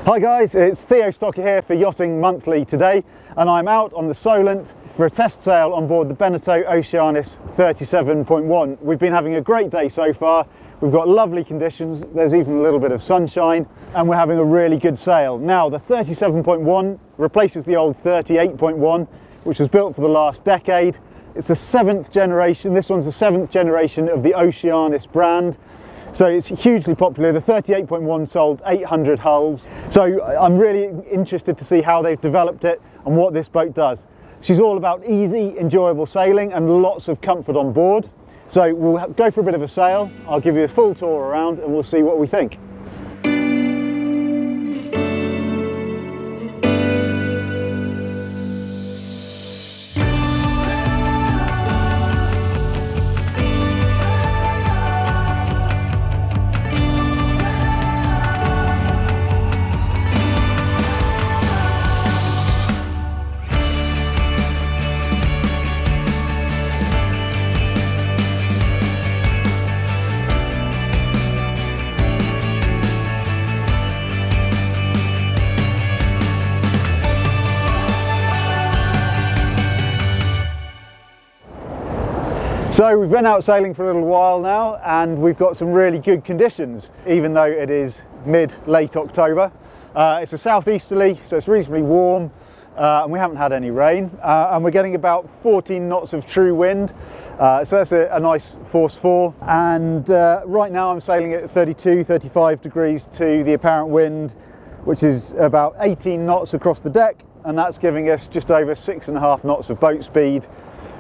Hi guys, it's Theo Stocker here for Yachting Monthly today, and I'm out on the Solent for a test sail on board the Beneteau Oceanis 37.1. We've been having a great day so far. We've got lovely conditions, there's even a little bit of sunshine, and we're having a really good sail. Now the 37.1 replaces the old 38.1, which was built for the last decade. It's the 7th generation, this one's the 7th generation of the Oceanis brand. So it's hugely popular. The 38.1 sold 800 hulls. So I'm really interested to see how they've developed it and what this boat does. She's all about easy, enjoyable sailing and lots of comfort on board. So we'll go for a bit of a sail. I'll give you a full tour around and we'll see what we think. So we've been out sailing for a little while now and we've got some really good conditions, even though it is late October. It's a southeasterly, so it's reasonably warm, and we haven't had any rain, and we're getting about 14 knots of true wind, so that's a nice force 4, and right now I'm sailing at 32-35 degrees to the apparent wind, which is about 18 knots across the deck, and that's giving us just over 6.5 knots of boat speed.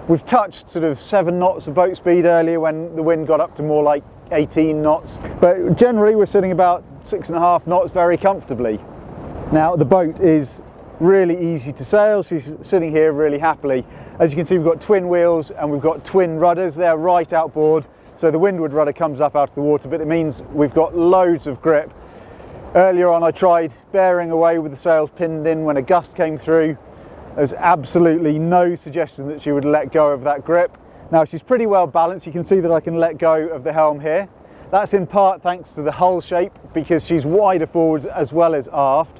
We've touched sort of 7 knots of boat speed earlier when the wind got up to more like 18 knots, but generally we're sitting about 6.5 knots very comfortably. Now the boat is really easy to sail. She's sitting here really happily. As you can see, we've got twin wheels and we've got twin rudders. They're right outboard, so the windward rudder comes up out of the water, but it means we've got loads of grip. Earlier on I tried bearing away with the sails pinned in when a gust came through. There's absolutely no suggestion that she would let go of that grip. Now she's pretty well balanced. You can see that I can let go of the helm here. That's in part thanks to the hull shape, because she's wider forwards as well as aft,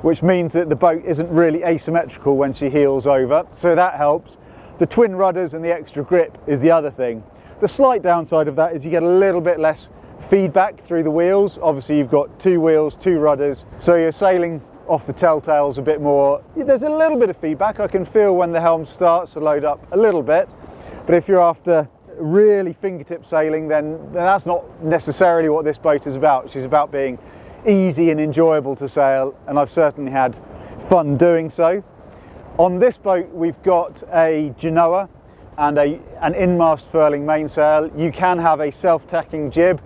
which means that the boat isn't really asymmetrical when she heels over, so that helps. The twin rudders and the extra grip is the other thing. The slight downside of that is you get a little bit less feedback through the wheels. Obviously you've got 2 wheels, 2 rudders, so you're sailing off the telltales a bit more. There's a little bit of feedback. I can feel when the helm starts to load up a little bit, but if you're after really fingertip sailing, then that's not necessarily what this boat is about. She's about being easy and enjoyable to sail, and I've certainly had fun doing so. On this boat we've got a Genoa and an in-mast furling mainsail. You can have a self-tacking jib,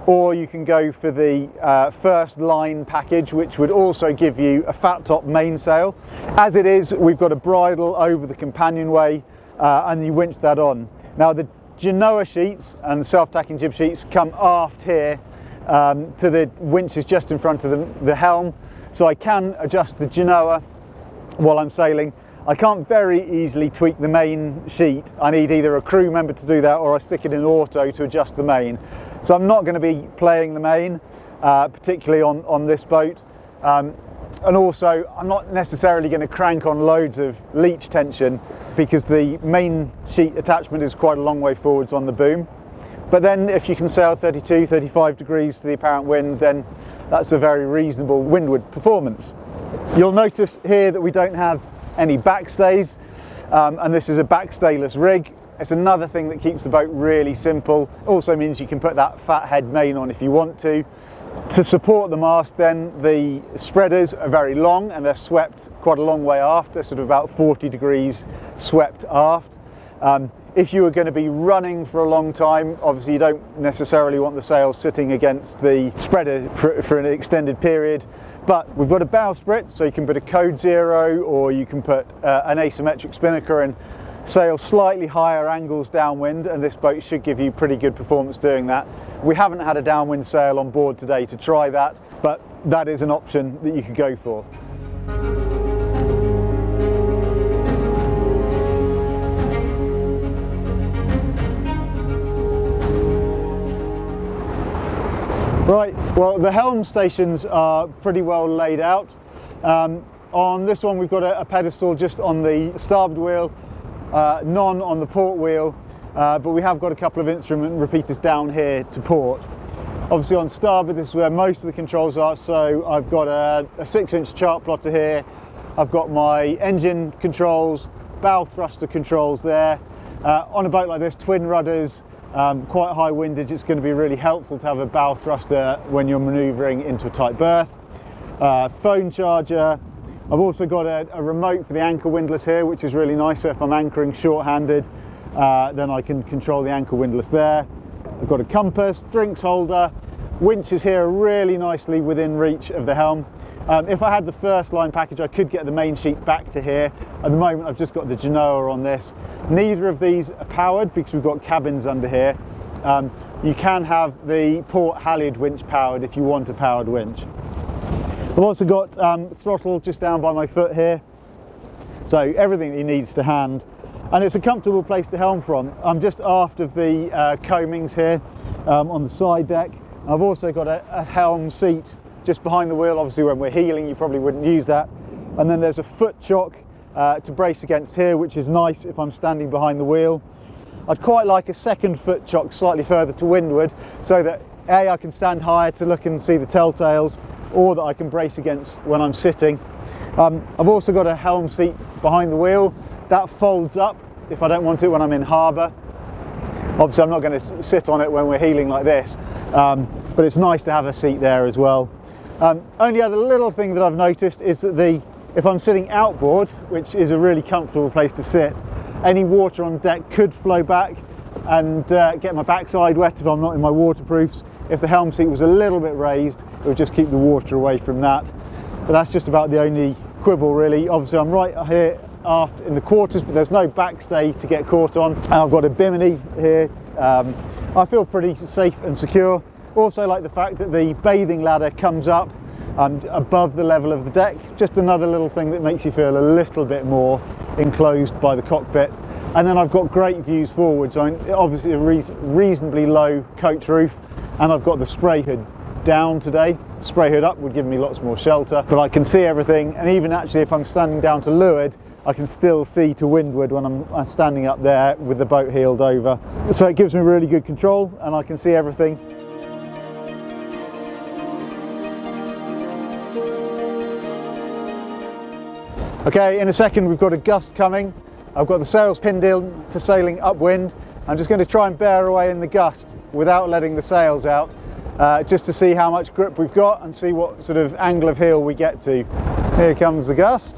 or you can go for the first line package, which would also give you a fat top mainsail. As it is, we've got a bridle over the companionway and you winch that on. Now the Genoa sheets and the self-tacking jib sheets come aft here to the winches just in front of the helm, so I can adjust the Genoa while I'm sailing. I can't very easily tweak the main sheet. I need either a crew member to do that or I stick it in auto to adjust the main. So I'm not going to be playing the main, particularly on this boat. And also I'm not necessarily going to crank on loads of leech tension, because the main sheet attachment is quite a long way forwards on the boom. But then if you can sail 32-35 degrees to the apparent wind, then that's a very reasonable windward performance. You'll notice here that we don't have any backstays, and this is a backstayless rig. It's another thing that keeps the boat really simple. Also means you can put that fat head main on if you want to. To support the mast then, the spreaders are very long and they're swept quite a long way aft. They're sort of about 40 degrees swept aft. If you were going to be running for a long time, obviously you don't necessarily want the sails sitting against the spreader for an extended period. But we've got a bowsprit, so you can put a code 0 or you can put an asymmetric spinnaker and sail slightly higher angles downwind, and this boat should give you pretty good performance doing that. We haven't had a downwind sail on board today to try that, but that is an option that you could go for. Right, well the helm stations are pretty well laid out. On this one we've got a pedestal just on the starboard wheel, none on the port wheel, but we have got a couple of instrument repeaters down here to port. Obviously on starboard this is where most of the controls are, so I've got a 6-inch chart plotter here, I've got my engine controls, bow thruster controls there. On a boat like this, twin rudders, quite high windage, it's going to be really helpful to have a bow thruster when you're manoeuvring into a tight berth. Phone charger. I've also got a remote for the anchor windlass here, which is really nice, so if I'm anchoring short-handed then I can control the anchor windlass there. I've got a compass, drinks holder, winches here are really nicely within reach of the helm. If I had the first line package I could get the main sheet back to here. At the moment I've just got the Genoa on this. Neither of these are powered because we've got cabins under here. You can have the port halyard winch powered if you want a powered winch. I've also got throttle just down by my foot here, so everything that he needs to hand, and it's a comfortable place to helm from. I'm just aft of the coamings here on the side deck. I've also got a helm seat just behind the wheel. Obviously when we're heeling you probably wouldn't use that, and then there's a foot chock to brace against here, which is nice if I'm standing behind the wheel. I'd quite like a second foot chock slightly further to windward so that A, I can stand higher to look and see the telltales, or that I can brace against when I'm sitting. I've also got a helm seat behind the wheel that folds up if I don't want it when I'm in harbour. Obviously I'm not going to sit on it when we're heeling like this, but it's nice to have a seat there as well. Only other little thing that I've noticed is that if I'm sitting outboard, which is a really comfortable place to sit, any water on deck could flow back and get my backside wet if I'm not in my waterproofs. If the helm seat was a little bit raised, it would just keep the water away from that. But that's just about the only quibble really. Obviously I'm right here aft in the quarters, but there's no backstay to get caught on. And I've got a bimini here. I feel pretty safe and secure. Also like the fact that the bathing ladder comes up above the level of the deck. Just another little thing that makes you feel a little bit more enclosed by the cockpit. And then I've got great views forward, so obviously a reasonably low coach roof, and I've got the spray hood down today. Spray hood up would give me lots more shelter, but I can see everything, and even actually if I'm standing down to leeward I can still see to windward when I'm standing up there with the boat heeled over. So it gives me really good control and I can see everything. Okay, in a second we've got a gust coming. I've got the sails pinned in for sailing upwind. I'm just going to try and bear away in the gust without letting the sails out, just to see how much grip we've got and see what sort of angle of heel we get to. Here comes the gust.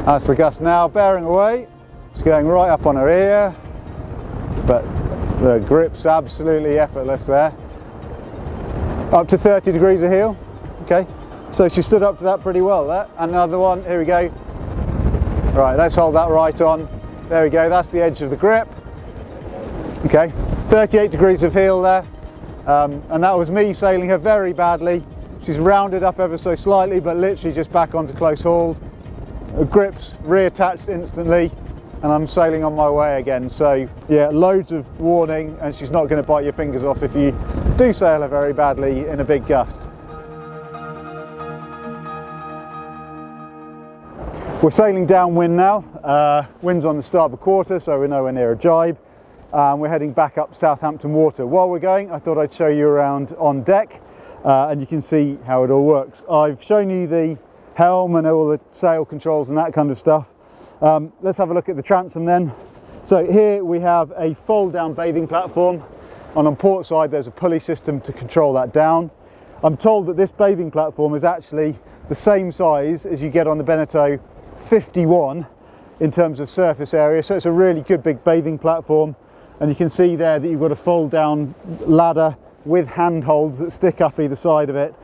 That's the gust now, bearing away. It's going right up on her ear, but the grip's absolutely effortless there. Up to 30 degrees of heel. Okay, so she stood up to that pretty well there. Another one, here we go. Right, let's hold that right on. There we go, that's the edge of the grip. Okay, 38 degrees of heel there. And that was me sailing her very badly. She's rounded up ever so slightly, but literally just back onto close hauled. The grip's reattached instantly, and I'm sailing on my way again. So yeah, loads of warning, and she's not going to bite your fingers off if you do sail her very badly in a big gust. We're sailing downwind now. Wind's on the starboard quarter, so we're nowhere near a jibe. We're heading back up Southampton water. While we're going, I thought I'd show you around on deck, and you can see how it all works. I've shown you the helm and all the sail controls and that kind of stuff. Let's have a look at the transom then. So here we have a fold down bathing platform, and on port side there's a pulley system to control that down. I'm told that this bathing platform is actually the same size as you get on the Beneteau 51 in terms of surface area, so it's a really good big bathing platform. And you can see there that you've got a fold down ladder with handholds that stick up either side of it.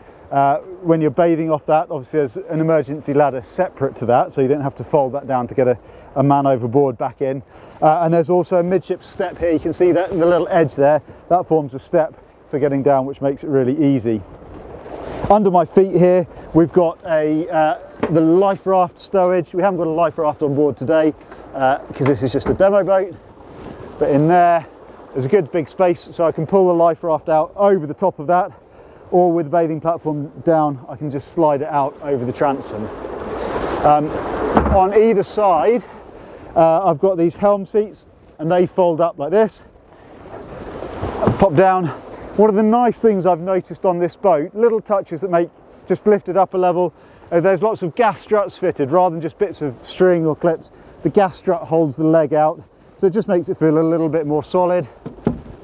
When you're bathing off that, obviously there's an emergency ladder separate to that, so you don't have to fold that down to get a man overboard back in. And there's also a midship step here. You can see that the little edge there, that forms a step for getting down, which makes it really easy. Under my feet here we've got the life raft stowage. We haven't got a life raft on board today because this is just a demo boat, but in there's a good big space, so I can pull the life raft out over the top of that. or with the bathing platform down, I can just slide it out over the transom. On either side, I've got these helm seats, and they fold up like this, pop down. One of the nice things I've noticed on this boat, little touches that make just lift it up a level, there's lots of gas struts fitted rather than just bits of string or clips. The gas strut holds the leg out, so it just makes it feel a little bit more solid.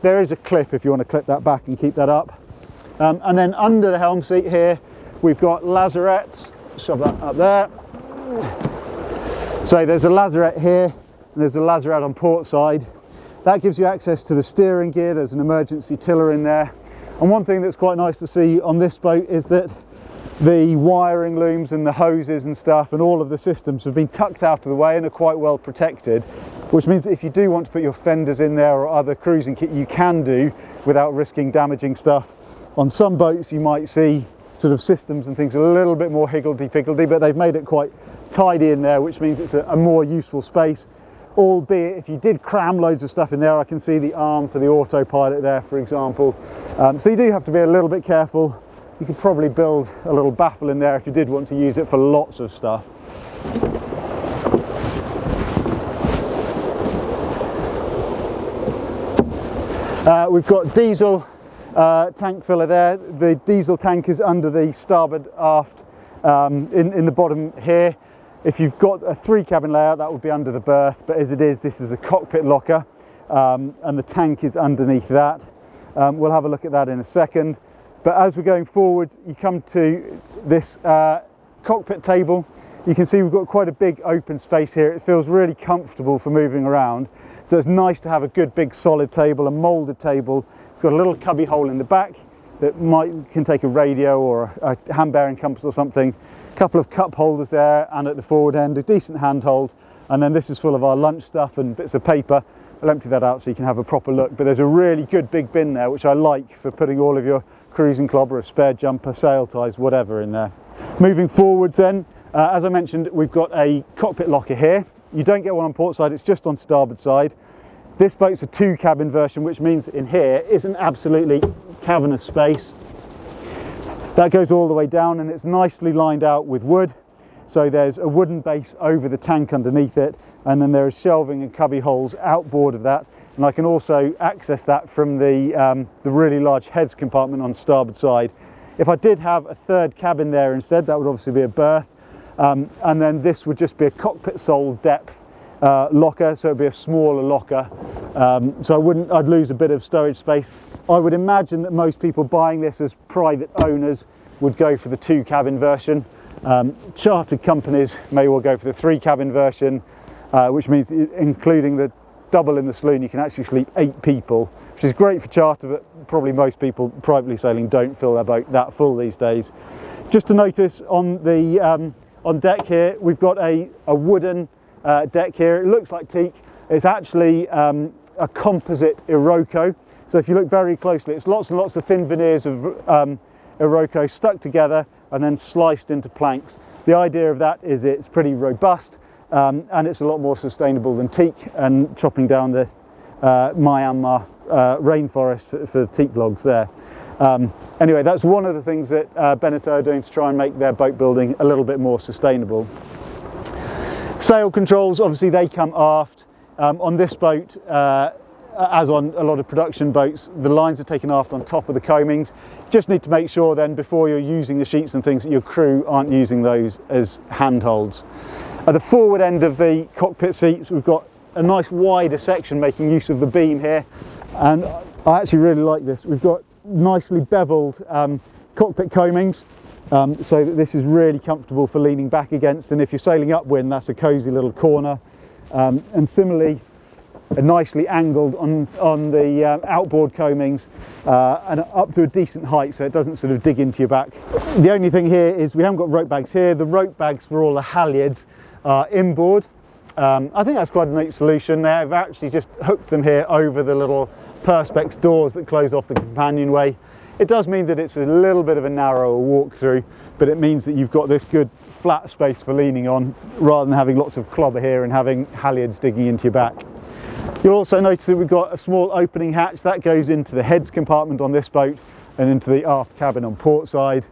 There is a clip if you want to clip that back and keep that up. And then under the helm seat here, we've got lazarettes. Shove that up there. So there's a lazarette here, and there's a lazarette on port side. That gives you access to the steering gear. There's an emergency tiller in there. And one thing that's quite nice to see on this boat is that the wiring looms and the hoses and stuff and all of the systems have been tucked out of the way and are quite well protected, which means that if you do want to put your fenders in there or other cruising kit, you can do without risking damaging stuff. On some boats you might see sort of systems and things a little bit more higgledy-piggledy, but they've made it quite tidy in there, which means it's a more useful space. Albeit if you did cram loads of stuff in there, I can see the arm for the autopilot there, for example. So you do have to be a little bit careful. You could probably build a little baffle in there if you did want to use it for lots of stuff. We've got diesel tank filler there. The diesel tank is under the starboard aft in the bottom here. If you've got a 3-cabin layout, that would be under the berth, but as it is, this is a cockpit locker, and the tank is underneath that. We'll have a look at that in a second. But as we're going forward, you come to this cockpit table. You can see we've got quite a big open space here. It feels really comfortable for moving around. So it's nice to have a good big solid table, a moulded table. It's got a little cubby hole in the back that can take a radio or a hand bearing compass or something. A couple of cup holders there, and at the forward end a decent handhold. And then this is full of our lunch stuff and bits of paper. I'll empty that out so you can have a proper look. But there's a really good big bin there, which I like for putting all of your cruising clobber, a spare jumper, sail ties, whatever in there. Moving forwards then, as I mentioned, we've got a cockpit locker here. You don't get one on port side, it's just on starboard side. This boat's a 2-cabin version, which means in here is an absolutely cavernous space. That goes all the way down, and it's nicely lined out with wood. So there's a wooden base over the tank underneath it, and then there is shelving and cubby holes outboard of that. And I can also access that from the really large heads compartment on starboard side. If I did have a 3rd cabin there instead, that would obviously be a berth. And then this would just be a cockpit sole depth locker, so it'd be a smaller locker. So I'd lose a bit of stowage space. I would imagine that most people buying this as private owners would go for the 2-cabin version. Chartered companies may well go for the 3-cabin version, which means including the double in the saloon, you can actually sleep 8 people, which is great for charter, but probably most people privately sailing don't fill their boat that full these days. Just to notice on the on deck here, we've got a wooden deck here. It looks like teak. It's actually a composite Iroko. So if you look very closely, it's lots and lots of thin veneers of Iroko stuck together and then sliced into planks. The idea of that is it's pretty robust. And it's a lot more sustainable than teak and chopping down the Myanmar rainforest for teak logs there. Anyway, that's one of the things that Beneteau are doing to try and make their boat building a little bit more sustainable. Sail controls, obviously they come aft. On this boat, as on a lot of production boats, the lines are taken aft on top of the coamings. Just need to make sure then before you're using the sheets and things that your crew aren't using those as handholds. At the forward end of the cockpit seats, we've got a nice wider section making use of the beam here, and I actually really like this. We've got nicely beveled cockpit coamings, so that this is really comfortable for leaning back against, and if you're sailing upwind, that's a cosy little corner. And similarly, nicely angled on the outboard coamings, and up to a decent height so it doesn't sort of dig into your back. The only thing here is we haven't got rope bags here. The rope bags for all the halyards are inboard. I think that's quite a neat solution. They've actually just hooked them here over the little perspex doors that close off the companionway. It does mean that it's a little bit of a narrower walk through, but it means that you've got this good flat space for leaning on rather than having lots of clobber here and having halyards digging into your back. You'll also notice that we've got a small opening hatch that goes into the heads compartment on this boat. and into the aft cabin on port side.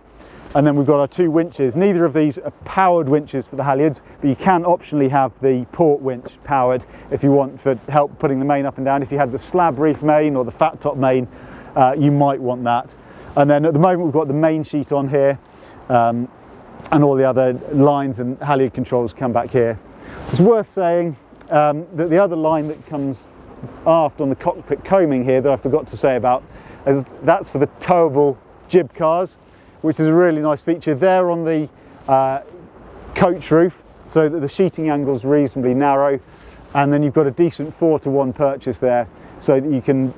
And then we've got our 2 winches. Neither of these are powered winches for the halyards, but you can optionally have the port winch powered if you want for help putting the main up and down. If you had the slab reef main or the fat top main, you might want that. And then at the moment we've got the main sheet on here, and all the other lines and halyard controls come back here. It's worth saying that the other line that comes aft on the cockpit coaming here that I forgot to say about, is that's for the towable jib cars, which is a really nice feature. They're on the coach roof, so that the sheeting angle is reasonably narrow, and then you've got a decent 4-to-1 purchase there, so that you can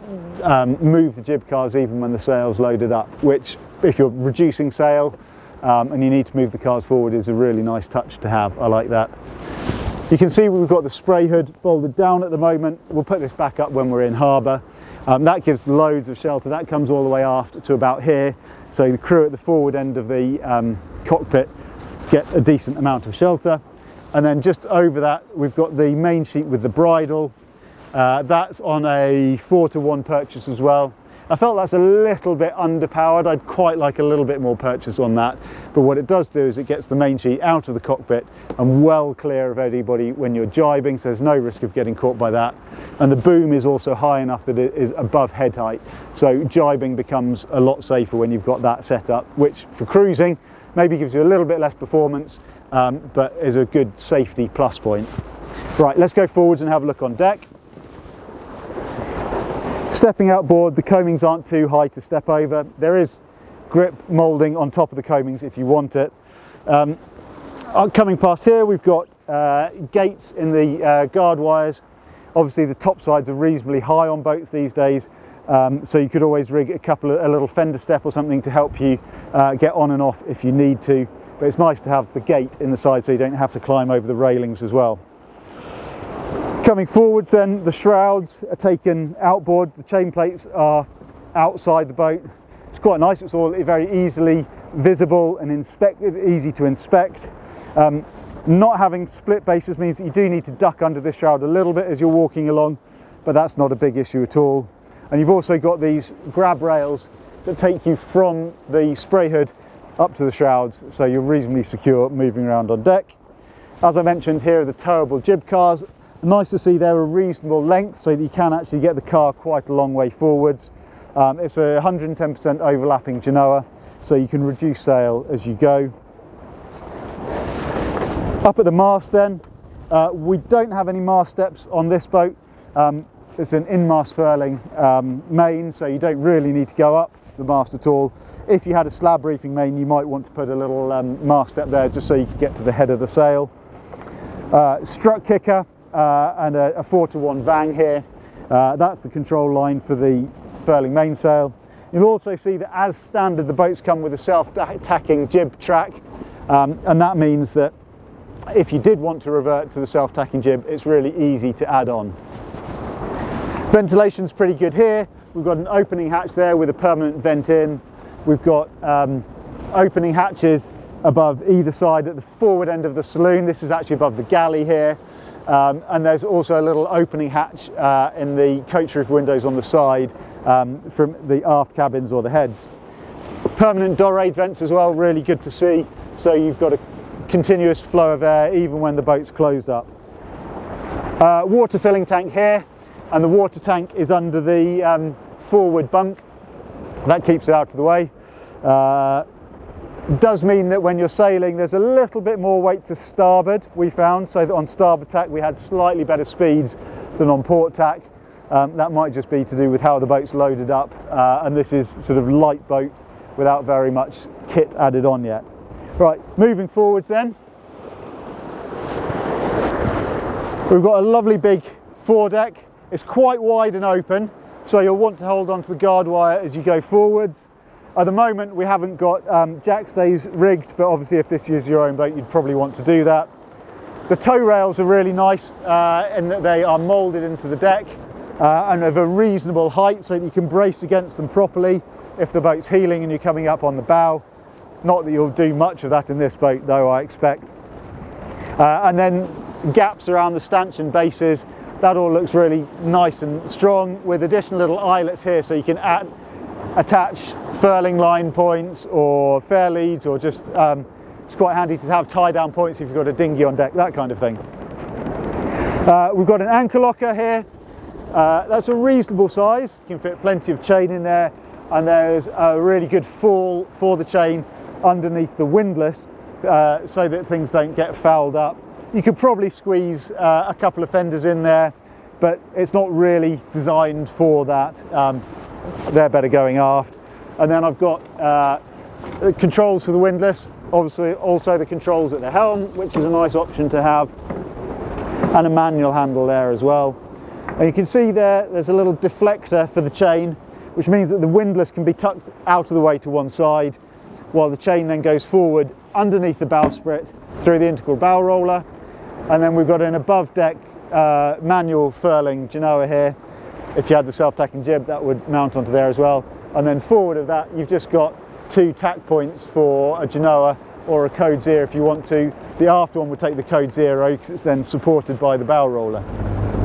move the jib cars even when the sail's loaded up, which if you're reducing sail and you need to move the cars forward is a really nice touch to have. I like that. You can see we've got the spray hood folded down at the moment. We'll put this back up when we're in harbour. That gives loads of shelter. That comes all the way aft to about here, so the crew at the forward end of the cockpit get a decent amount of shelter. And then just over that we've got the main sheet with the bridle. That's on a 4-to-1 purchase as well. I felt that's a little bit underpowered. I'd quite like a little bit more purchase on that, but what it does do is it gets the main sheet out of the cockpit and well clear of anybody when you're jibing, so there's no risk of getting caught by that. And the boom is also high enough that it is above head height, so jibing becomes a lot safer when you've got that set up, which for cruising maybe gives you a little bit less performance, but is a good safety plus point. Right, let's go forwards and have a look on deck. Stepping outboard, the coamings aren't too high to step over. There is grip moulding on top of the coamings if you want it. Coming past here we've got gates in the guard wires. Obviously the top sides are reasonably high on boats these days, so you could always rig a little fender step or something to help you get on and off if you need to, but it's nice to have the gate in the side so you don't have to climb over the railings as well. Coming forwards then, the shrouds are taken outboard, the chain plates are outside the boat. It's quite nice, it's all very easily visible and easy to inspect. Not having split bases means that you do need to duck under this shroud a little bit as you're walking along, but that's not a big issue at all. And you've also got these grab rails that take you from the spray hood up to the shrouds, so you're reasonably secure moving around on deck. As I mentioned, here are the towable jib cars. Nice to see they're a reasonable length so that you can actually get the car quite a long way forwards. It's a 110% overlapping Genoa, so you can reduce sail as you go. Up at the mast then, we don't have any mast steps on this boat. It's an in-mast furling main, so you don't really need to go up the mast at all. If you had a slab reefing main, you might want to put a little mast step there just so you can get to the head of the sail. Strut kicker. And a 4-to-1 bang here. That's the control line for the furling mainsail. You'll also see that as standard the boats come with a self-tacking jib track, and that means that if you did want to revert to the self-tacking jib, it's really easy to add on. Ventilation's pretty good here. We've got an opening hatch there with a permanent vent in. We've got opening hatches above either side at the forward end of the saloon. This is actually above the galley here. And there's also a little opening hatch in the coach roof windows on the side from the aft cabins or the heads. Permanent dorade vents as well, really good to see. So you've got a continuous flow of air even when the boat's closed up. Water filling tank here, and the water tank is under the forward bunk. That keeps it out of the way. Does mean that when you're sailing there's a little bit more weight to starboard, we found, so that on starboard tack we had slightly better speeds than on port tack. That might just be to do with how the boat's loaded up, and this is sort of light boat without very much kit added on yet. Right, moving forwards then. We've got a lovely big foredeck. It's quite wide and open, so you'll want to hold on to the guard wire as you go forwards. At the moment we haven't got jackstays rigged, but obviously if this is your own boat you'd probably want to do that. The tow rails are really nice in that they are moulded into the deck and of a reasonable height so that you can brace against them properly if the boat's heeling and you're coming up on the bow. Not that you'll do much of that in this boat though, I expect. And then gaps around the stanchion bases, that all looks really nice and strong with additional little eyelets here so you can attach furling line points or fair leads, or just it's quite handy to have tie down points if you've got a dinghy on deck, that kind of thing. We've got an anchor locker here. That's a reasonable size, you can fit plenty of chain in there, and there's a really good fall for the chain underneath the windlass so that things don't get fouled up. You could probably squeeze a couple of fenders in there, but it's not really designed for that. They're better going aft. And then I've got controls for the windlass, obviously also the controls at the helm, which is a nice option to have, and a manual handle there as well. And you can see there's a little deflector for the chain, which means that the windlass can be tucked out of the way to one side, while the chain then goes forward underneath the bowsprit through the integral bow roller. And then we've got an above deck manual furling genoa here. If you had the self-tacking jib, that would mount onto there as well. And then forward of that, you've just got 2 tack points for a genoa or a code 0 if you want to. The aft one would take the code 0 because it's then supported by the bow roller.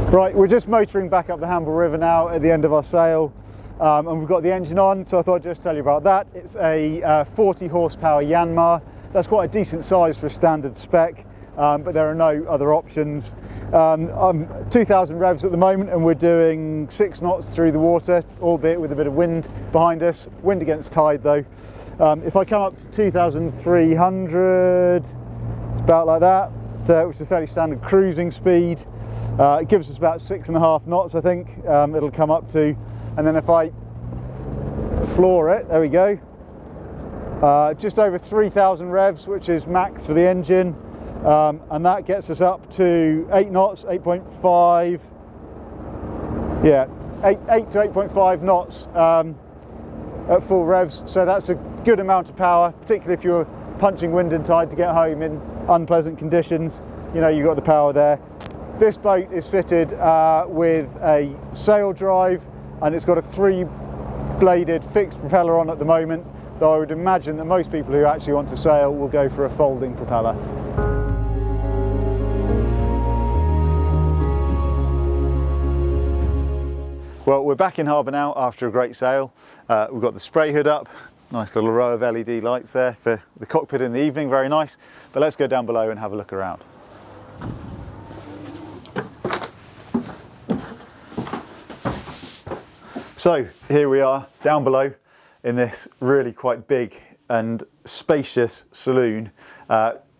Right, we're just motoring back up the Hamble River now at the end of our sail, and we've got the engine on, so I thought I'd just tell you about that. It's a 40 horsepower Yanmar. That's quite a decent size for a standard spec, but there are no other options. I'm 2,000 revs at the moment, and we're doing 6 knots through the water, albeit with a bit of wind behind us. Wind against tide though. If I come up to 2,300, it's about like that, which is a fairly standard cruising speed. It gives us about 6.5 knots, I think, it'll come up to. And then if I floor it, there we go, just over 3,000 revs, which is max for the engine. And that gets us up to 8 knots, 8.5, yeah, 8 to 8.5 knots at full revs. So that's a good amount of power, particularly if you're punching wind and tide to get home in unpleasant conditions. You know, you've got the power there. This boat is fitted with a sail drive, and it's got a 3-bladed fixed propeller on at the moment, though I would imagine that most people who actually want to sail will go for a folding propeller. Well, we're back in harbour now after a great sail. We've got the spray hood up, nice little row of LED lights there for the cockpit in the evening, very nice. But let's go down below and have a look around. So here we are down below in this really quite big and spacious saloon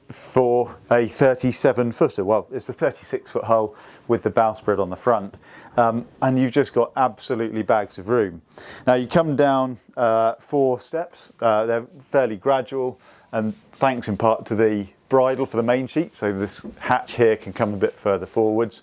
for a 37-footer. Well, it's a 36-foot hull with the bowsprit on the front, and you've just got absolutely bags of room. Now you come down 4 steps, they're fairly gradual, and thanks in part to the bridle for the main sheet, so this hatch here can come a bit further forwards.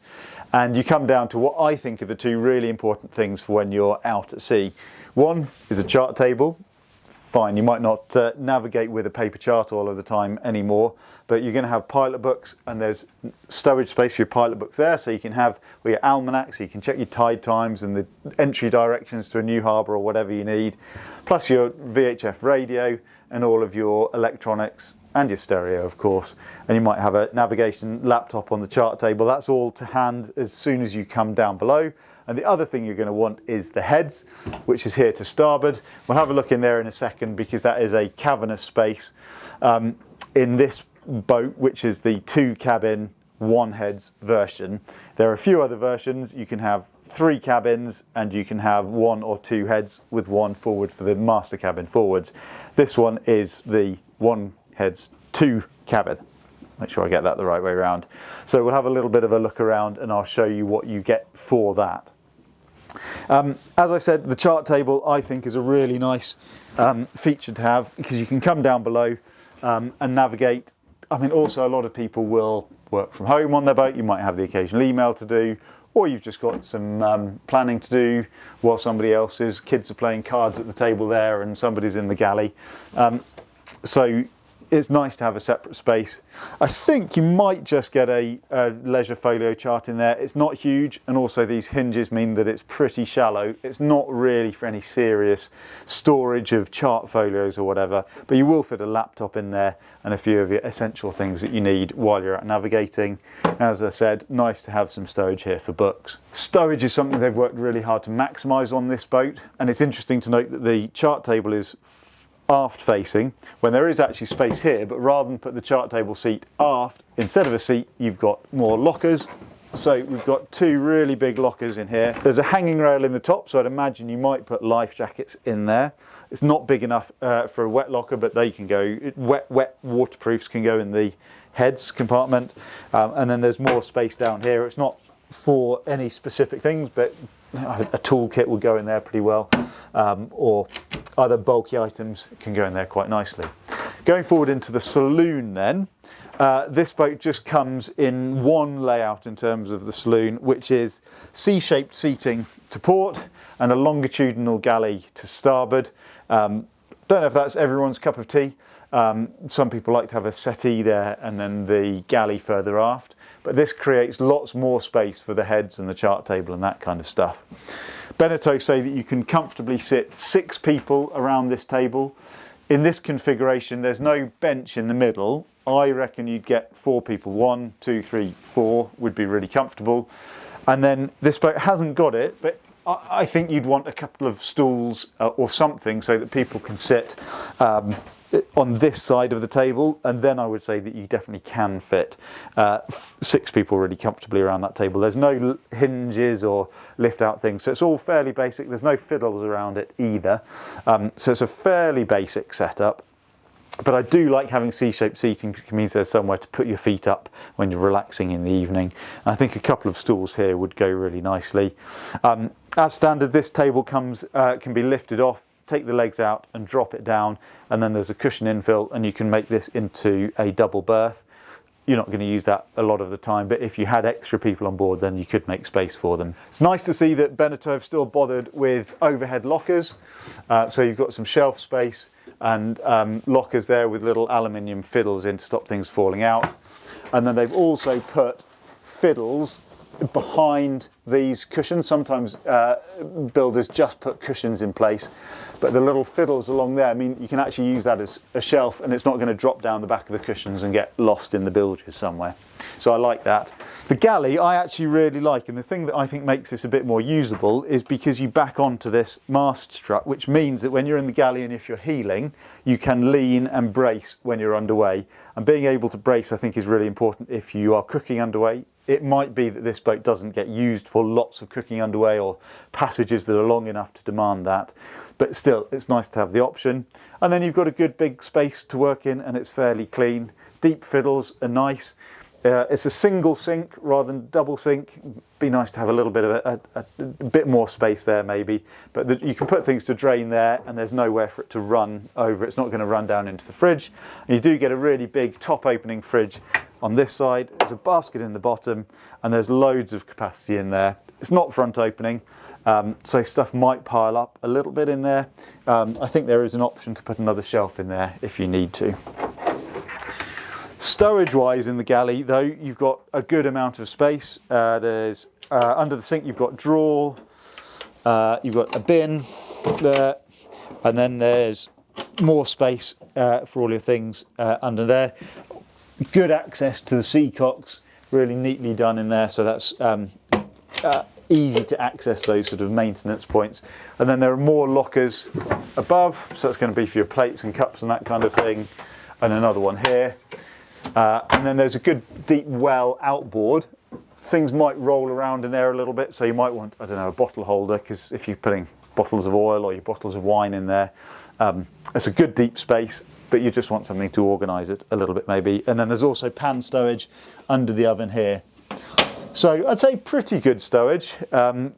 And you come down to what I think are the 2 really important things for when you're out at sea. One is a chart table. Fine, you might not navigate with a paper chart all of the time anymore, but you're going to have pilot books, and there's stowage space for your pilot books there, so you can have your almanac, so you can check your tide times and the entry directions to a new harbour or whatever you need, plus your VHF radio and all of your electronics and your stereo, of course. And you might have a navigation laptop on the chart table. That's all to hand as soon as you come down below. And the other thing you're going to want is the heads, which is here to starboard. We'll have a look in there in a second, because that is a cavernous space. In this boat, which is the 2-cabin, 1-heads version, there are a few other versions. You can have 3 cabins, and you can have 1 or 2 heads with 1 forward for the master cabin forwards. This one is the 1-heads 2 cabin. Make sure I get that the right way around. So we'll have a little bit of a look around, and I'll show you what you get for that. As I said, the chart table I think is a really nice feature to have, because you can come down below and navigate. I mean, also a lot of people will work from home on their boat. You might have the occasional email to do, or you've just got some planning to do while somebody else's kids are playing cards at the table there and somebody's in the galley. So it's nice to have a separate space. I think you might just get a leisure folio chart in there. It's not huge, and also these hinges mean that it's pretty shallow. It's not really for any serious storage of chart folios or whatever, but you will fit a laptop in there and a few of your essential things that you need while you're out navigating. As I said, nice to have some stowage here for books. Stowage is something they've worked really hard to maximise on this boat, and it's interesting to note that the chart table is aft facing when there is actually space here, but rather than put the chart table seat aft, instead of a seat you've got more lockers. So we've got two really big lockers in here. There's a hanging rail in the top, so I'd imagine you might put life jackets in there. It's not big enough for a wet locker, but they can go, wet waterproofs can go in the heads compartment, and then there's more space down here. It's not for any specific things, but a toolkit will go in there pretty well, or other bulky items can go in there quite nicely. Going forward into the saloon then, this boat just comes in one layout in terms of the saloon, which is C-shaped seating to port and a longitudinal galley to starboard. Don't know if that's everyone's cup of tea. Some people like to have a settee there and then the galley further aft, but this creates lots more space for the heads and the chart table and that kind of stuff. Beneteau say that you can comfortably sit 6 people around this table. In this configuration, there's no bench in the middle. I reckon you'd get 4 people. 1, 2, 3, 4 would be really comfortable. And then this boat hasn't got it, but I think you'd want a couple of stools or something so that people can sit on this side of the table, and then I would say that you definitely can fit 6 people really comfortably around that table. There's no hinges or lift out things, so it's all fairly basic. There's no fiddles around it either, so it's a fairly basic setup. But I do like having C-shaped seating because it means there's somewhere to put your feet up when you're relaxing in the evening. And I think a couple of stools here would go really nicely. As standard, this table can be lifted off, take the legs out and drop it down, and then there's a cushion infill, and you can make this into a double berth. You're not going to use that a lot of the time, but if you had extra people on board, then you could make space for them. It's nice to see that Beneteau have still bothered with overhead lockers, so you've got some shelf space and lockers there with little aluminium fiddles in to stop things falling out. And then they've also put fiddles behind these cushions. Sometimes builders just put cushions in place, but the little fiddles along there, I mean, you can actually use that as a shelf, and it's not going to drop down the back of the cushions and get lost in the bilges somewhere. So I like that. The galley I actually really like, and the thing that I think makes this a bit more usable is because you back onto this mast strut, which means that when you're in the galley and if you're heeling, you can lean and brace when you're underway. And being able to brace, I think, is really important if you are cooking underway. It might be that this boat doesn't get used for lots of cooking underway or passages that are long enough to demand that, but still it's nice to have the option. And then you've got a good big space to work in, and it's fairly clean. Deep fiddles are nice. It's a single sink rather than double sink. Be nice to have a little bit of a bit more space there maybe, but you can put things to drain there, and there's nowhere for it to run over. It's not going to run down into the fridge. And you do get a really big top opening fridge on this side. There's a basket in the bottom, and there's loads of capacity in there. It's not front opening, so stuff might pile up a little bit in there. I think there is an option to put another shelf in there if you need to. Stowage wise in the galley though, you've got a good amount of space. There's under the sink you've got drawer, you've got a bin there, and then there's more space for all your things under there. Good access to the seacocks, really neatly done in there, so that's easy to access those sort of maintenance points. And then there are more lockers above, so that's going to be for your plates and cups and that kind of thing, and another one here. And then there's a good deep well outboard. Things might roll around in there a little bit, so you might want, I don't know, a bottle holder, because if you're putting bottles of oil or your bottles of wine in there, it's a good deep space, but you just want something to organise it a little bit maybe. And then there's also pan stowage under the oven here. So I'd say pretty good stowage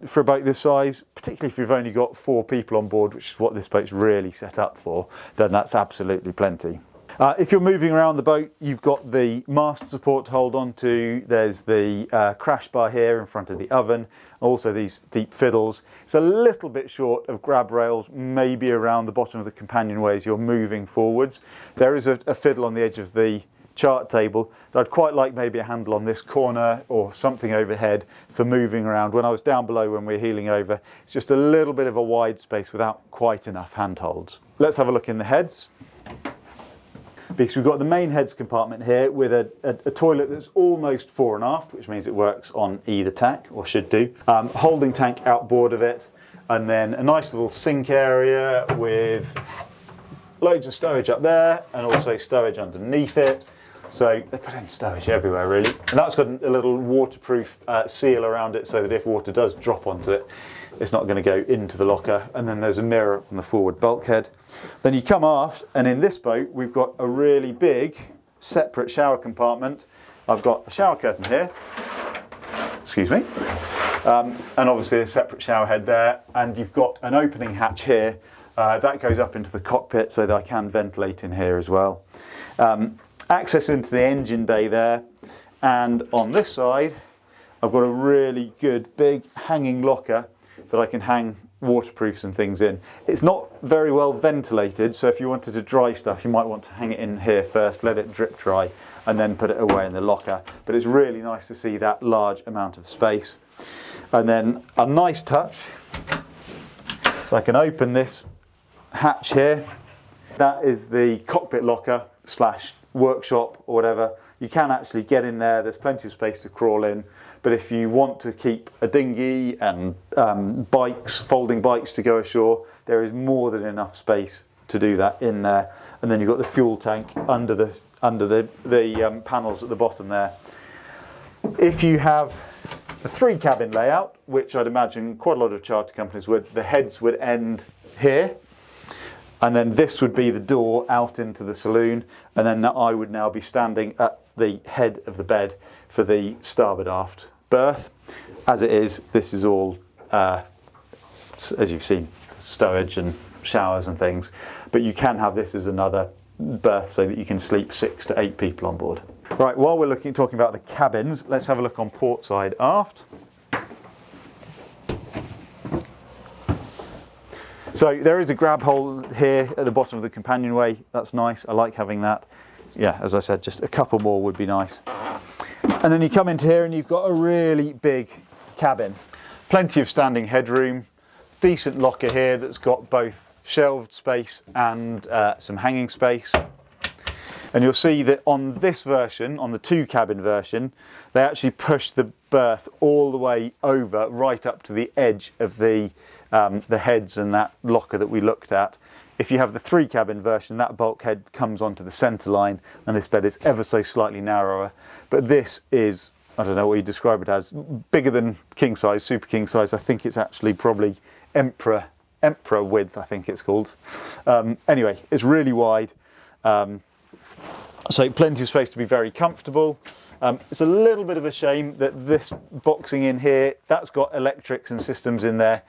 for a boat this size, particularly if you've only got 4 people on board, which is what this boat's really set up for, then that's absolutely plenty. If you're moving around the boat, you've got the mast support to hold on to. There's the crash bar here in front of the oven, also these deep fiddles. It's a little bit short of grab rails, maybe around the bottom of the companionway as you're moving forwards. There is a fiddle on the edge of the chart table. I'd quite like maybe a handle on this corner or something overhead for moving around. When I was down below when we were heeling over, it's just a little bit of a wide space without quite enough handholds. Let's have a look in the heads. Because we've got the main heads compartment here with a toilet that's almost fore and aft, which means it works on either tack, or should do. Holding tank outboard of it, and then a nice little sink area with loads of stowage up there and also stowage underneath it. So they put in stowage everywhere really. And that's got a little waterproof seal around it so that if water does drop onto it, it's not going to go into the locker. And then there's a mirror on the forward bulkhead. Then you come aft, and in this boat we've got a really big separate shower compartment. I've got a shower curtain here, excuse me, and obviously a separate shower head there, and you've got an opening hatch here that goes up into the cockpit so that I can ventilate in here as well. Access into the engine bay there, and on this side I've got a really good big hanging locker that I can hang waterproofs and things in. It's not very well ventilated, so if you wanted to dry stuff you might want to hang it in here first, let it drip dry and then put it away in the locker. But it's really nice to see that large amount of space. And then a nice touch, so I can open this hatch here. That is the cockpit locker slash workshop or whatever. You can actually get in there, there's plenty of space to crawl in, but if you want to keep a dinghy and bikes, folding bikes to go ashore, there is more than enough space to do that in there. And then you've got the fuel tank under the panels at the bottom there. If you have the 3 cabin layout, which I'd imagine quite a lot of charter companies would, the heads would end here. And then this would be the door out into the saloon, and then I would now be standing at the head of the bed for the starboard aft berth. As it is, this is all, as you've seen, stowage and showers and things, but you can have this as another berth so that you can sleep 6 to 8 people on board. Right, while we're talking about the cabins, let's have a look on port side aft. So there is a grab hole here at the bottom of the companionway. That's nice. I like having that. Yeah, as I said, just a couple more would be nice. And then you come into here and you've got a really big cabin. Plenty of standing headroom, decent locker here that's got both shelved space and some hanging space. And you'll see that on this version, on the 2 cabin version, they actually push the berth all the way over, right up to the edge of the heads and that locker that we looked at. If you have the 3 cabin version, that bulkhead comes onto the centre line and this bed is ever so slightly narrower. But this is, I don't know what you describe it as, bigger than king size, super king size. I think it's actually probably emperor width, I think it's called. Anyway, it's really wide. So plenty of space to be very comfortable. It's a little bit of a shame that this boxing in here, that's got electrics and systems in there.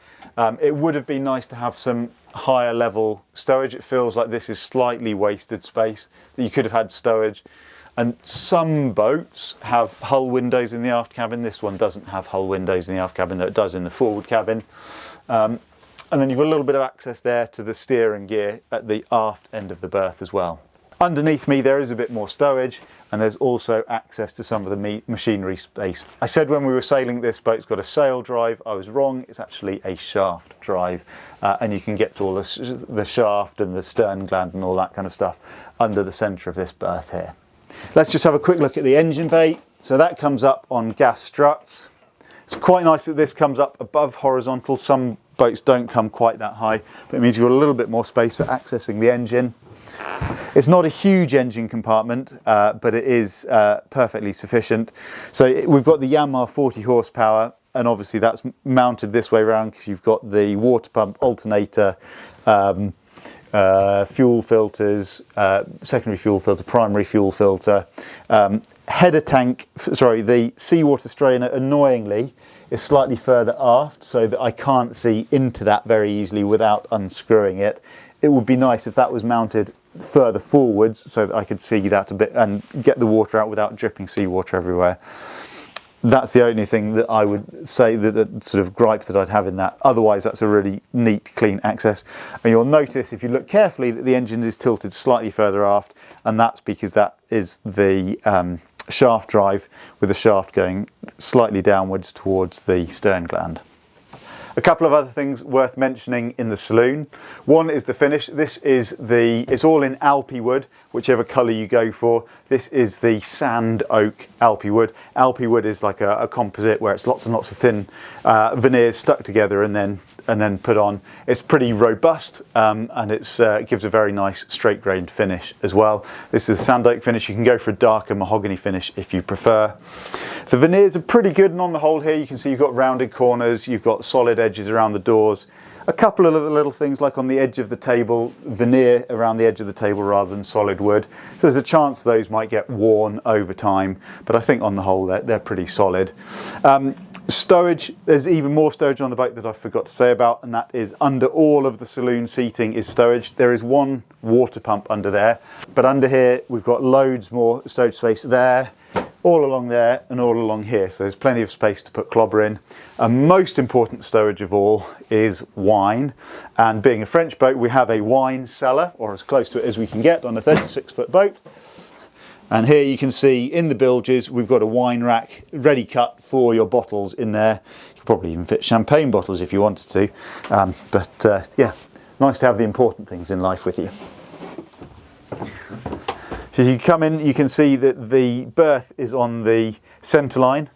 It would have been nice to have some higher level stowage. It feels like this is slightly wasted space, that you could have had stowage. And some boats have hull windows in the aft cabin. This one doesn't have hull windows in the aft cabin, though it does in the forward cabin. And then you've got a little bit of access there to the steering gear at the aft end of the berth as well. Underneath me there is a bit more stowage, and there's also access to some of the machinery space. I said when we were sailing this boat's got a sail drive. I was wrong, it's actually a shaft drive, and you can get to all the shaft and the stern gland and all that kind of stuff under the centre of this berth here. Let's just have a quick look at the engine bay. So that comes up on gas struts. It's quite nice that this comes up above horizontal. Some boats don't come quite that high, but it means you've got a little bit more space for accessing the engine. It's not a huge engine compartment, but it is perfectly sufficient. So we've got the Yamaha 40 horsepower, and obviously that's mounted this way around because you've got the water pump, alternator, fuel filters, secondary fuel filter, primary fuel filter, header tank, sorry, the seawater strainer annoyingly is slightly further aft so that I can't see into that very easily without unscrewing it. It would be nice if that was mounted further forwards so that I could see that a bit and get the water out without dripping seawater everywhere. That's the only thing that I would say, that sort of gripe that I'd have in that. Otherwise, that's a really neat, clean access. And you'll notice, if you look carefully, that the engine is tilted slightly further aft, and that's because that is the shaft drive, with the shaft going slightly downwards towards the stern gland. A couple of other things worth mentioning in the saloon. One is the finish. This is it's all in Alpi wood, whichever colour you go for. This is the sand oak Alpi wood. Alpi wood is like a composite where it's lots and lots of thin veneers stuck together and then put on. It's pretty robust, and it gives a very nice straight grained finish as well. This is a sand oak finish. You can go for a darker mahogany finish if you prefer. The veneers are pretty good, and on the whole here you can see you've got rounded corners, you've got solid edges around the doors. A couple of little things like on the edge of the table, veneer around the edge of the table rather than solid wood. So there's a chance those might get worn over time, but I think on the whole they're pretty solid. Stowage, there's even more stowage on the boat that I forgot to say about, and that is under all of the saloon seating is stowage. There is one water pump under there, but under here we've got loads more stowage space there, all along there and all along here, so there's plenty of space to put clobber in. And most important stowage of all is wine, and being a French boat we have a wine cellar, or as close to it as we can get on a 36-foot boat. And here you can see in the bilges we've got a wine rack ready cut for your bottles in there. You could probably even fit champagne bottles if you wanted to, yeah, nice to have the important things in life with you. So you come in, you can see that the berth is on the centre line.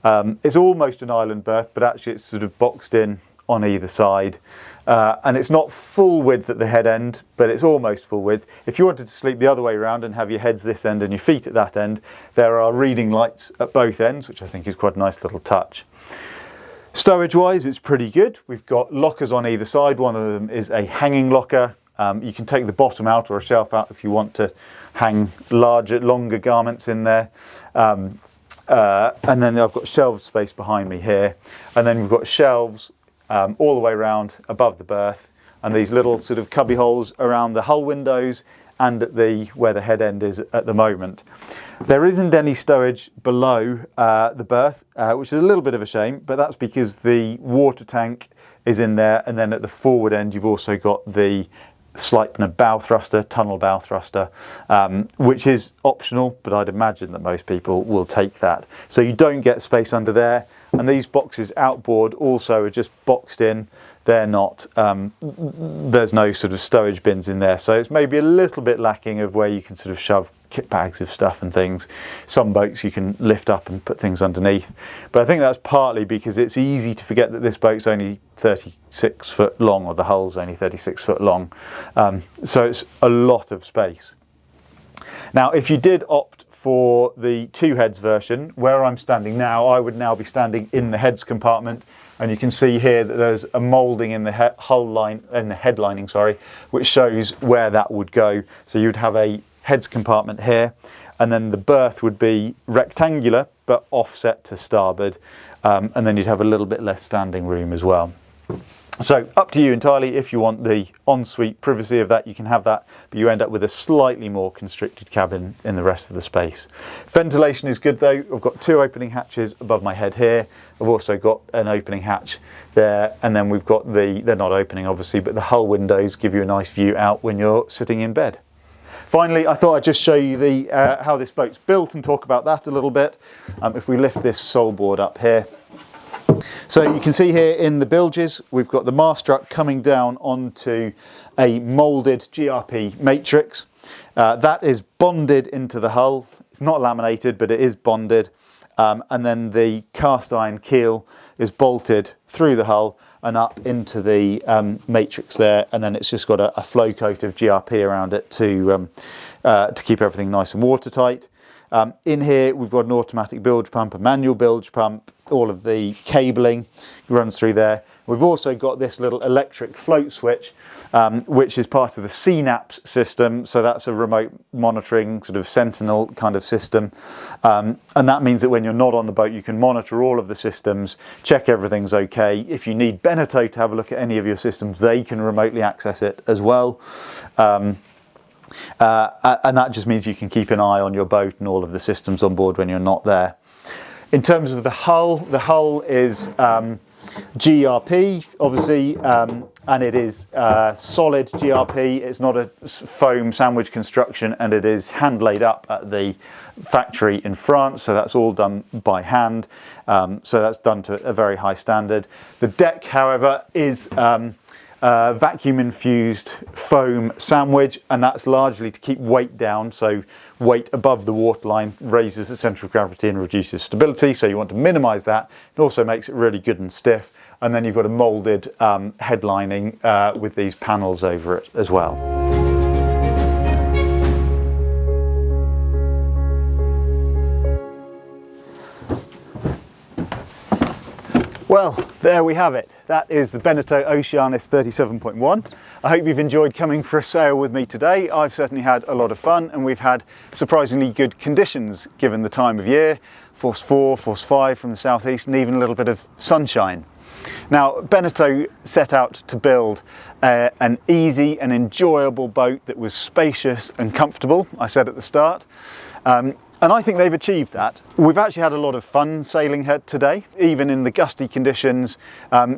It's almost an island berth, but actually it's sort of boxed in on either side. And it's not full width at the head end, but it's almost full width. If you wanted to sleep the other way around and have your heads this end and your feet at that end, there are reading lights at both ends, which I think is quite a nice little touch. Stowage wise, it's pretty good. We've got lockers on either side. One of them is a hanging locker. You can take the bottom out or a shelf out if you want to hang longer garments in there. And then I've got shelved space behind me here. And then we've got shelves all the way around above the berth, and these little sort of cubby holes around the hull windows and at where the head end is at the moment. There isn't any stowage below the berth, which is a little bit of a shame, but that's because the water tank is in there, and then at the forward end you've also got the Sleipner bow thruster, tunnel bow thruster, which is optional, but I'd imagine that most people will take that. So you don't get space under there, and these boxes outboard also are just boxed in. They're not, there's no sort of stowage bins in there, so it's maybe a little bit lacking of where you can sort of shove kit bags of stuff and things. Some boats you can lift up and put things underneath, but I think that's partly because it's easy to forget that this boat's only 36 foot long, or the hull's only 36 foot long, so it's a lot of space. Now if you did opt for the two heads version, where I'm standing now, I would now be standing in the heads compartment, and you can see here that there's a moulding in the hull line, in the head lining, sorry, which shows where that would go. So you'd have a heads compartment here, and then the berth would be rectangular but offset to starboard, and then you'd have a little bit less standing room as well. So up to you entirely. If you want the ensuite privacy of that, you can have that, but you end up with a slightly more constricted cabin in the rest of the space. Ventilation is good though. I've got two opening hatches above my head here. I've also got an opening hatch there, and then we've got they're not opening obviously, but the hull windows give you a nice view out when you're sitting in bed. Finally, I thought I'd just show you how this boat's built and talk about that a little bit. If we lift this sole board up here, so you can see here in the bilges we've got the mast strut coming down onto a moulded GRP matrix. That is bonded into the hull. It's not laminated, but it is bonded, and then the cast iron keel is bolted through the hull and up into the matrix there, and then it's just got a flow coat of GRP around it to keep everything nice and watertight. In here we've got an automatic bilge pump, a manual bilge pump, all of the cabling runs through there. We've also got this little electric float switch, which is part of the CNAPS system. So that's a remote monitoring sort of sentinel kind of system. And that means that when you're not on the boat, you can monitor all of the systems, check everything's okay. If you need Beneteau to have a look at any of your systems, they can remotely access it as well. And that just means you can keep an eye on your boat and all of the systems on board when you're not there. In terms of the hull is GRP, obviously, and it is solid GRP. It's not a foam sandwich construction, and it is hand laid up at the factory in France, so that's all done by hand. So that's done to a very high standard. The deck, however, is vacuum infused foam sandwich, and that's largely to keep weight down. So weight above the waterline raises the centre of gravity and reduces stability, so you want to minimise that. It also makes it really good and stiff, and then you've got a moulded headlining with these panels over it as well. Well, there we have it. That is the Beneteau Oceanis 37.1. I hope you've enjoyed coming for a sail with me today. I've certainly had a lot of fun, and we've had surprisingly good conditions given the time of year. Force 4, force 5 from the southeast, and even a little bit of sunshine. Now, Beneteau set out to build an easy and enjoyable boat that was spacious and comfortable, I said at the start. And I think they've achieved that. We've actually had a lot of fun sailing her today, even in the gusty conditions.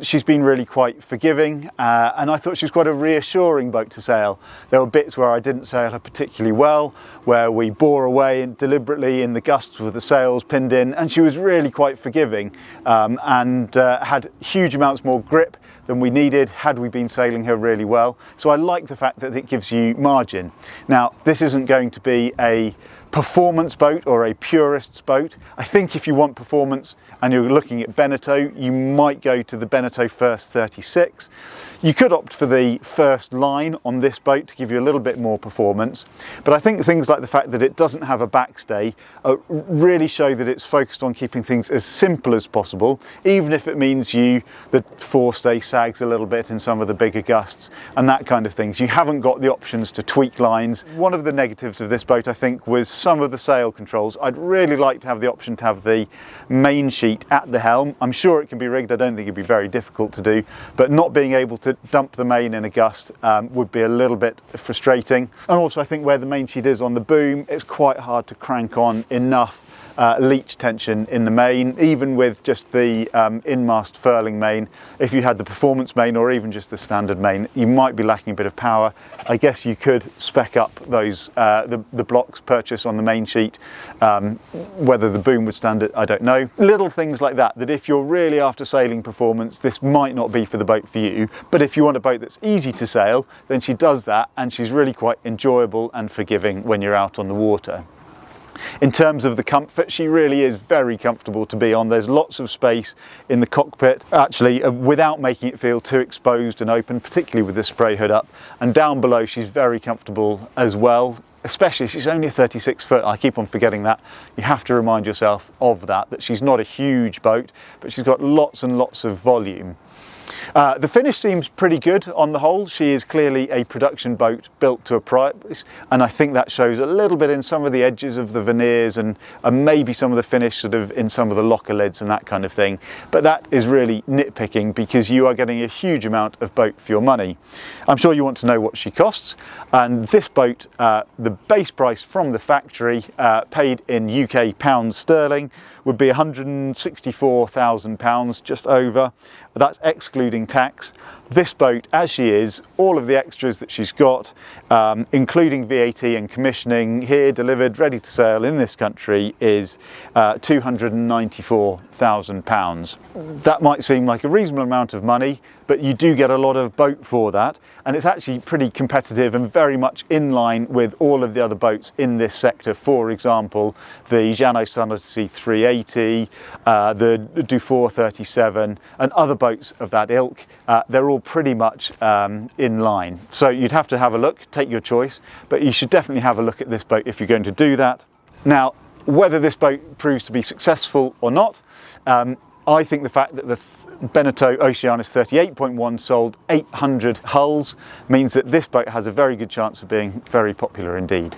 She's been really quite forgiving, and I thought she was quite a reassuring boat to sail. There were bits where I didn't sail her particularly well, where we bore away deliberately in the gusts with the sails pinned in, and she was really quite forgiving and had huge amounts more grip than we needed had we been sailing her really well. So I like the fact that it gives you margin. Now, this isn't going to be a performance boat or a purist's boat. I think if you want performance and you're looking at Beneteau, you might go to the Beneteau First 36. You could opt for the first line on this boat to give you a little bit more performance, but I think things like the fact that it doesn't have a backstay really show that it's focused on keeping things as simple as possible, even if it means the forestay sags a little bit in some of the bigger gusts and that kind of things. You haven't got the options to tweak lines. One of the negatives of this boat, I think, was some of the sail controls. I'd really like to have the option to have the main sheet at the helm. I'm sure it can be rigged. I don't think it'd be very difficult to do, but not being able to dump the main in a gust would be a little bit frustrating. And also I think where the main sheet is on the boom, it's quite hard to crank on enough leech tension in the main, even with just the in-mast furling main. If you had the performance main or even just the standard main, you might be lacking a bit of power. I guess you could spec up those the blocks purchase on the main sheet. Whether the boom would stand it, I don't know. Little things like that if you're really after sailing performance, this might not be for the boat for you. But if you want a boat that's easy to sail, then she does that, and she's really quite enjoyable and forgiving when you're out on the water. In terms of the comfort, she really is very comfortable to be on. There's lots of space in the cockpit, actually, without making it feel too exposed and open, particularly with the spray hood up. And down below, she's very comfortable as well, especially she's only a 36 foot. I keep on forgetting that. You have to remind yourself of that she's not a huge boat, but she's got lots and lots of volume. The finish seems pretty good on the whole. She is clearly a production boat built to a price, and I think that shows a little bit in some of the edges of the veneers and maybe some of the finish sort of in some of the locker lids and that kind of thing. But that is really nitpicking because you are getting a huge amount of boat for your money. I'm sure you want to know what she costs, and this boat, the base price from the factory paid in UK pounds sterling would be £164,000, just over. That's excluding tax. This boat, as she is, all of the extras that she's got, including VAT and commissioning, here delivered, ready to sail in this country, is £294,000. That might seem like a reasonable amount of money, but you do get a lot of boat for that, and it's actually pretty competitive and very much in line with all of the other boats in this sector. For example, the Jeanneau Sonoty 380, the Dufour 37, and other boats of that ilk. They're all pretty much in line. So you'd have to have a look, take your choice, but you should definitely have a look at this boat if you're going to do that. Now, whether this boat proves to be successful or not, I think the fact that Beneteau Oceanis 38.1 sold 800 hulls, means that this boat has a very good chance of being very popular indeed.